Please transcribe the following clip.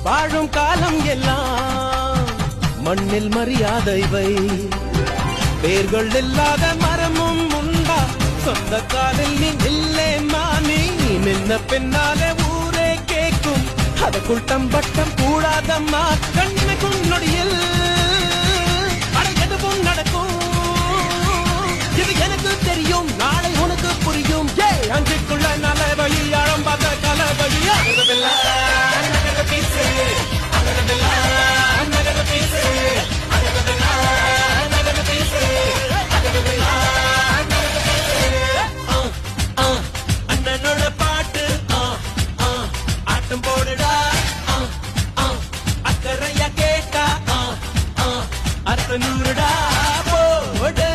வாழும் காலம் எல்லாம் மண்ணில் மரியாதை வை. வேர்கள் இல்லாத மரமும் உண்டா, சொந்த காலில் நீ நில்லே மாமி. நின்ன பின்னாலே ஊரே கேட்கும், அதற்குள் தம்பட்டம் கூடாதம்மா. கண்ணுக்கும் நொடியில் அட எதுவும் நடக்கும், இது எனக்கு தெரியும், நாளை உனக்கு புரியும். அஞ்சுக்குள்ள நல்ல வழி, ஆழம் பார்த்த கல வழி. அண்ணனோட பாட்டு ஆட்டம் போடுடா, அக்கறையா கேட்டா அர்த்த நூறுடா போடு.